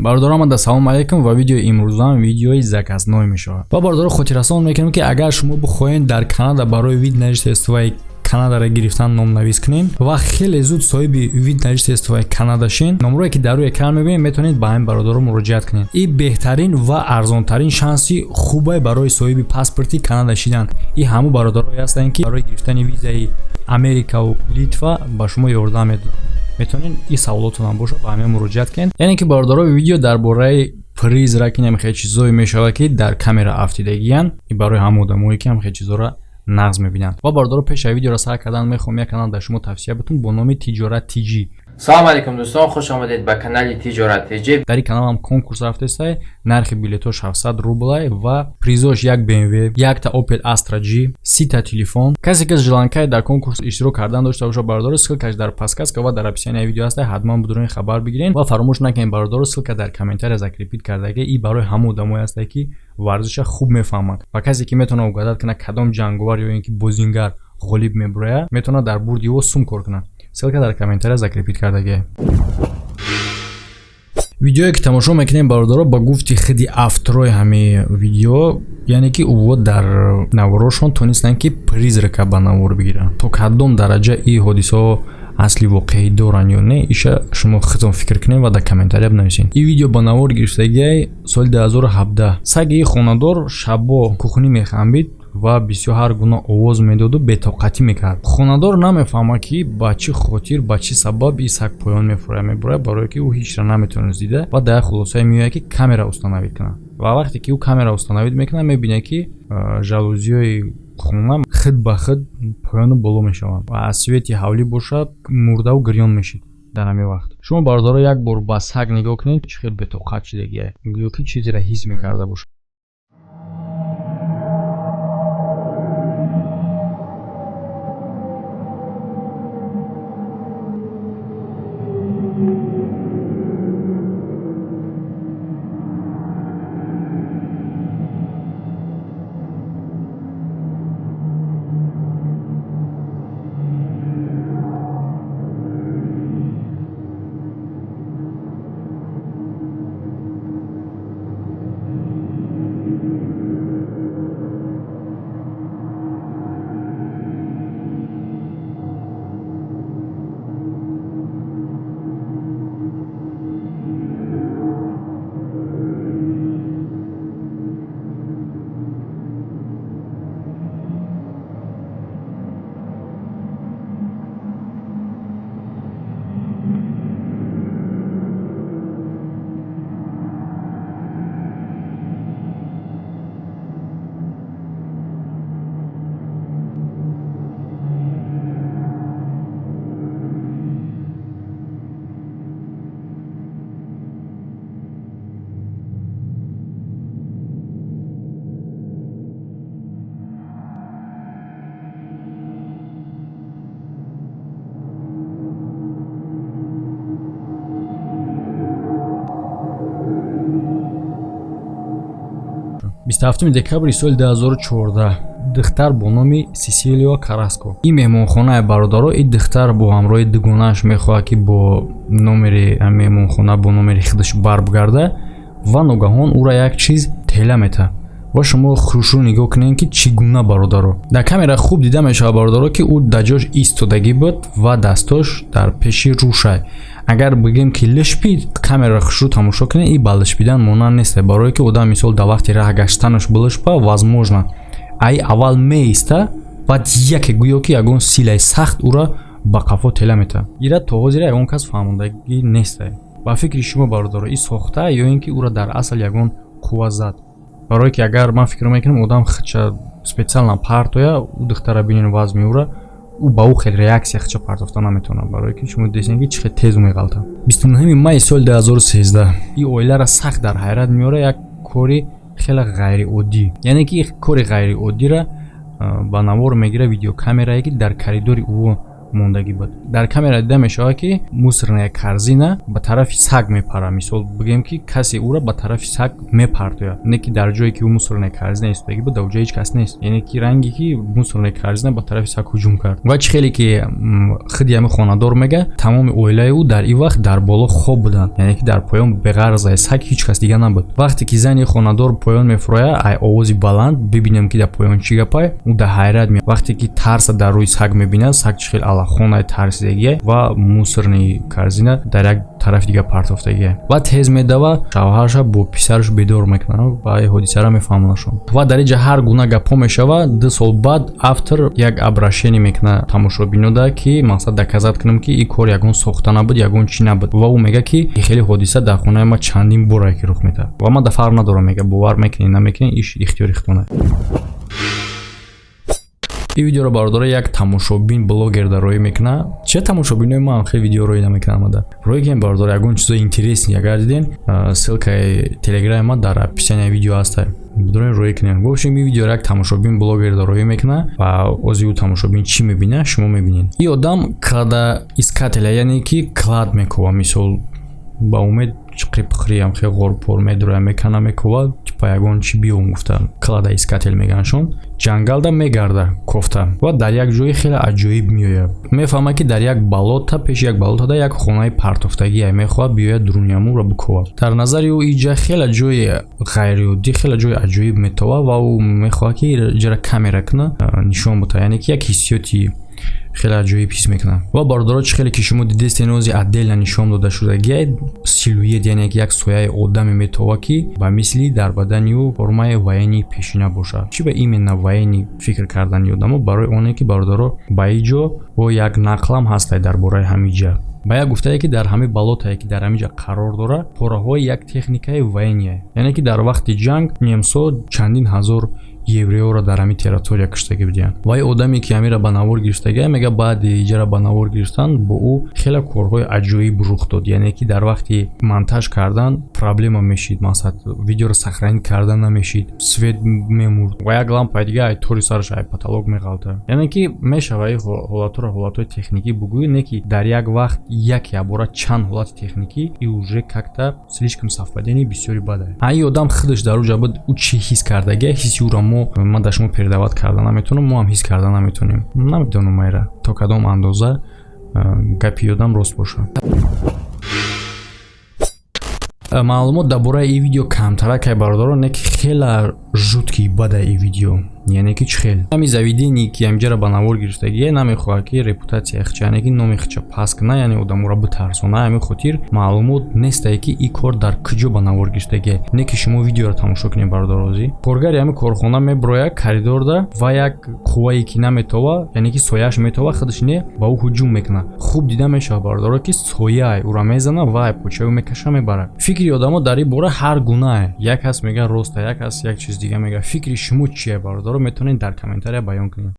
Бародарам салом алейкум ва видеои имрӯзаам видеои заказной мешавад. Ва бародаро хотиррасон мекунем ки агар шумо бихоҳед дар Канада барои вид навишт тестоваи Канадаро гирифтан номнавис кунед ва хеле зуд соҳиби вид навишт тестоваи Канада шин, номрое ки дар рӯи экран мебинед метавонед ба ҳамин бародаро муроҷиат кунед. И беҳтарин ва арзонтарин шанси хубе барои соҳиби паспорти Канада шидан. И ҳамон бародарое ҳастанд ки барои гирифтани визаи Америкаву Литва ба шумо ёрдам медиҳанд. Метавонед ин саволотон боша ба ҳамин муроҷиат кунед. Яъне ки бародаро видео дар бораи призрак хел чизое мешавад ки дар камера афтидагиян. И барои ҳамон одамое ки хел чизора нағз мебинанд. Ва бародаро пеша видеоро сар кардан мехоҳам як канал дар шумо тавсия битум бо номи Тиҷорат TG. Салом алейкум дӯстон, хуш омадед ба канали Тиҷорат TG. Дар ин канал ҳам конкурс рафтестай, нархи билетош 700 рублай ва призош як BMW, якта Opel Astra G, 30 телефон. Касе ки желанкаи дар конкурс иштирок кардан дошта бошад бародаро, ссилкаш дар подсказка ва дар описанияи видео ҳастай, ҳатман будурен хабар бигирен ва фаромӯш накунед бародаро ссилка дар комментария закрепид кардага. И барои ҳамон одамое ҳастай ки варзиша хуб мефаҳманд ва касе ки метавонад угадад кунад кадом ҷанговар ё ин ки бозингар ғолиб мебурая, метавонад дар бурди ӯ сум кор кунад. Ссилка дар комментария закрепид кардагӣ. Видеое ки тамошо мекунем бародаро ба гуфти худи авторои ҳамин видео, яъне ки ӯ дар наворошон тонистанд ки призрака ба навор бигиранд. То кадом дараҷа ин ҳодисаҳо асли воқеӣ доранд ё не, иша шумо худтон фикр кунед ва дар комментария бинависед. Ин видео ба навор гирифтагии соли 2017. Саги хонадор шабо кухни мехамбид ва бисёр ҳар гуна овоз медоду бетоқатӣ мекард. Хонадор намефаҳмад ки ба чӣ хотир, ба чӣ сабаб ин саг поён мебурад, барое ки ӯ ҳечра наметавонист дида ва дар хулосае меояд ки камера установид кунад. Ва вақте ки ӯ камера установид мекунад, мебинад ки жалузиёи хона худ ба худ поёну боло мешаванд ва аз свети ҳавлӣ бошад мурдаву гирён мешид. Дар ҳамин вақт шумо бародаро як бор ба саг нигоҳ кунед, чӣ хел бетоқат шидагия, гӯё ки чизеро ҳис мекарда бошад. Декабри соли 2014 духтар бо номи Сесилио Караско. Ин меҳмонхонаи бародаро, ин духтар бо ҳамроҳи дугонааш мехоҳад ки бо номери меҳмонхона бо номери худаш бар бигарда ва ногаҳон ӯра як чиз тела мета. ва шумо хурушро нигоҳ кунед ки чӣ гуна бародаро. Дар камера хуб дида мешавад бародаро ки ӯ дар ҷош истодагӣ буд ва дастош дар пеши рӯшай. Агар бигем ки лишпид, камера хушрӯ тамошо кунед, и ба лишпидан монанд нест, барое ки одам мисол дар вақти раҳ гаштанаш билишпа возможно ай аввал меиста, баъд яке гӯё ки ягон силаи сахт ӯра ба қафо тела мета. ира то ҳозир ягон кас фаҳмондагӣ нест. ба фикри шумо бародаро, ин сохта ё ин ки ӯра дар асл ягон қувва зад. барое ки агар ман фикр мекунам одам хича специально партоя ӯ духтара бинен вазми ӯра, ӯ ба ӯ хел реаксия хича партофта наметавонад, барое ки шумо дидед ки чӣ хел тез меғалта. 29 май соли 2013 ин оиларо сахт дар ҳайрат меора як кори хеле ғайриоддӣ. Яъне ки кори ғайриоддиро ба навор мегира видеокамерае ки дар коридори ӯ мондагӣ буд. Дар камера дида мешавад ки мусорная корзина ба тарафи саг мепара. Мисол бигем ки касе ӯро ба тарафи саг мепартояд, не ки дар ҷое ки ӯ мусорная корзина истодагӣ буд дар ҷо ҳеҷ кас нест. Яъне ки ранге ки мусорная корзина ба тарафи саг ҳуҷум кард. Ва чӣ хеле ки худи ҳамин хонадор мега тамоми оилаи ӯ дар ин вақт дар боло хоб буданд, яъне ки дар поён беғарзаи саг ҳеҷ кас дига набуд. Вақте ки зани хонадор поён мефурояд, ай овози баланд бибинем ки дар поён чӣ гапай, ӯ дар ҳайрат меояд. Вақте ки тарса дар рӯи саг мебинад, саг чӣ хел алахонаи тарсидагие ва мусорни корзина дар як тарафи дига партофтагие. Ва тез медава шавҳарша бо писараш бедор мекунад ва ҳодисаро мефаҳмонашон. Ва дар инҷа ҳар гуна гапҳо мешава. 2 сол баъд автор як обращение мекунад тамошобинода ки мақсад доказат кунам ки ин кор ягон сохта набуд, ягон чӣ набуд. Ва ӯ мега ки хеле ҳодиса дар хонаи ма чандин бора ки рух медиҳад. Ва ман дар фарқ надорам, мега бовар мекунӣ намекунӣ, иш ихтиёри худтон аст. ин видеоро бародора як тамошобин блогер дароӣ мекунад. Чӣ тамошобинои ман хеле видео роӣ намекунам. Роӣ кунем бародора, ягон чизои интересни агар диден, ссилкаи телеграми ман дар описанияи видео аст. Бидорем роӣ кунем. В общем, ин видеоро як тамошобин блогер дароӣ мекунад ва ози ӯ тамошобин чӣ мебинад, шумо мебинед. Ин одам кладоискателя, яъне ки клад мекова. Мисол ба умед қип-қириам хе ғорпор медуроя мекана мекова, типа ягон чӣ биём гуфта кладоискател меганшон. Ҷангалда мегарда кофта ва дар як ҷои хеле аҷоиб меояд. Мефаҳмад ки дар як балота, пеши як балотада як хонаи партофтагие мехоҳад биёяд дуруниамуро бикова. Дар назари ӯ инҷа хеле ҷои ғайриоддӣ, хеле ҷои аҷоиб метова ва ӯ мехоҳад ки ҷара камера куна нишон бута, яъне ки як ҳиссиёти хеле аҷоиб ҳис мекунам. Ва бародаро чӣ хеле ки шумо дидестен ози отдельно нишон дода шудагие силует, яъне як сояи одаме метова ки ба мисли дар бадани ӯ формаи военни пешина бошад. Чӣ ба именно военни фикр кардани одамо? Барои оне ки бародаро ба ин ҷо ва як нақлам ҳаст дар бораи ҳамин ҷа. Ба як гуфтае ки дар ҳамин балотае ки дар ҳамин ҷа қарор дорад, пораҳои як техникаи военnie, яъне ки дар вақти ҷанг немсо чандин ҳазор евреёро дар ҳамин территория куштагӣ буданд. Ва ин одаме ки ҳаминро ба навор гирифтагия мега баъди иҷара ба навор гирифтан бо ӯ хеле корҳои аҷоиб рух дод, яъне ки дар вақти монтаж кардан проблема мешид, масалан видеоро сохранӣ кардан намешид, свет мемурд ва як лампаи дига ай тори сараш ай потолок меғалта. Яъне ки мешава ин ҳолатро ҳолатҳои техникӣ бугӯӣ, не ки дар як вақт як бора чанд ҳолати техникӣ и уже как-то слишком совпадение бисёри бад аст. Ин одам худаш дар уҷа буд, ӯ чӣ ҳис кардагия, ҳисси ӯро ман дар шумо передават карда наметавонам, мо ҳам ҳис карда наметавонем. Намедонам майра то кадом андоза гапи одам рост бошад. Маълумот дар бораи ин видео камтара кай бародаро, не ки хеле жуткий бада ин видео, яъне ки чӣ хел ҳами заведение ки ҳамҷара ба навор гирифтагие намехоҳад ки репутация хича, яъне ки номи хича паст кунад, яъне одаморо битарсонад. ҳамин хотир маълумот нестае ки ин кор дар куҷо ба навор гирифтагие, не ки шумо видеоро тамошо кунед бародарози. Коргари ҳамин корхона меброяд коридорда ва як қуввае ки наметова, яъне ки сояаш метова, худаш не ба ӯ ҳуҷум мекунад. Хуб дида мешавад бародаро ки сояи ӯро мезана ва почаи ӯ мекаша мебарад. Фикри одамо дар ин бора ҳар гунае. Як кас мега роста, як кас як чиз дига мега. Фикри шумо чие бародаро? Метавонед дар комментария баён кунед.